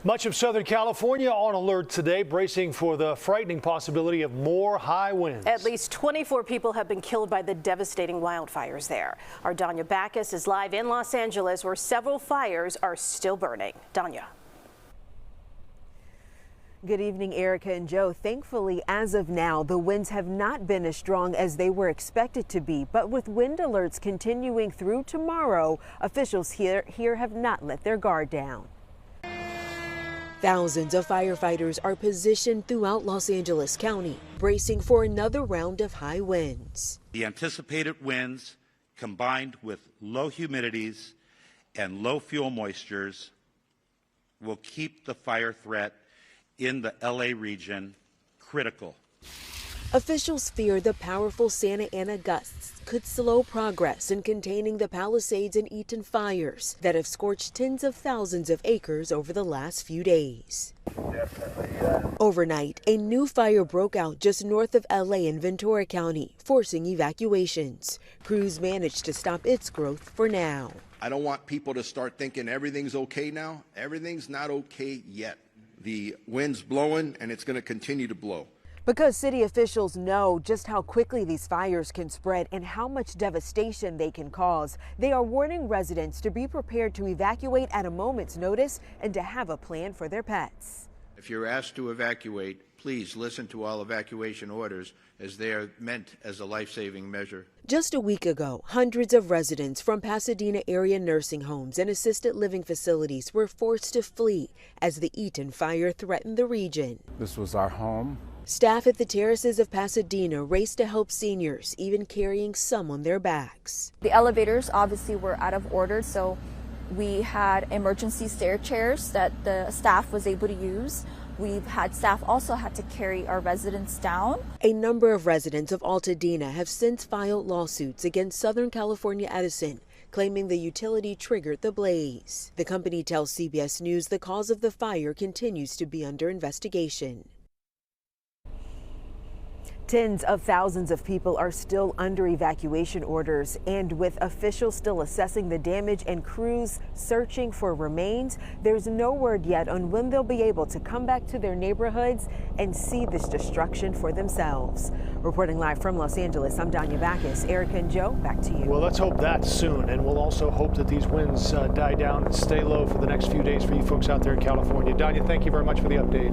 Much of Southern California on alert today, bracing for the frightening possibility of more high winds. At least 24 people have been killed by the devastating wildfires there. Our Danya Backus is live in Los Angeles, where several fires are still burning. Danya. Good evening, Erica and Joe. Thankfully, as of now, the winds have not been as strong as they were expected to be. But with wind alerts continuing through tomorrow, officials here have not let their guard down. Thousands of firefighters are positioned throughout Los Angeles County, bracing for another round of high winds. The anticipated winds, combined with low humidities and low fuel moistures, will keep the fire threat in the LA region critical. Officials fear the powerful Santa Ana gusts could slow progress in containing the Palisades and Eaton fires that have scorched tens of thousands of acres over the last few days. Overnight, a new fire broke out just north of LA in Ventura County, forcing evacuations. Crews managed to stop its growth for now. I don't want people to start thinking everything's okay now. Everything's not okay yet. The wind's blowing and it's going to continue to blow. Because city officials know just how quickly these fires can spread and how much devastation they can cause, they are warning residents to be prepared to evacuate at a moment's notice and to have a plan for their pets. If you're asked to evacuate, please listen to all evacuation orders, as they are meant as a life-saving measure. Just a week ago, hundreds of residents from Pasadena area nursing homes and assisted living facilities were forced to flee as the Eaton fire threatened the region. This was our home. Staff at the terraces of Pasadena raced to help seniors, even carrying some on their backs. The elevators obviously were out of order, so we had emergency stair chairs that the staff was able to use. We've had staff also had to carry our residents down. A number of residents of Altadena have since filed lawsuits against Southern California Edison, claiming the utility triggered the blaze. The company tells CBS News the cause of the fire continues to be under investigation. Tens of thousands of people are still under evacuation orders, and with officials still assessing the damage and crews searching for remains, there's no word yet on when they'll be able to come back to their neighborhoods and see this destruction for themselves. Reporting live from Los Angeles, I'm Danya Backus. Erica and Joe, back to you. Well, let's hope that's soon, and we'll also hope that these winds die down and stay low for the next few days for you folks out there in California. Danya, thank you very much for the update.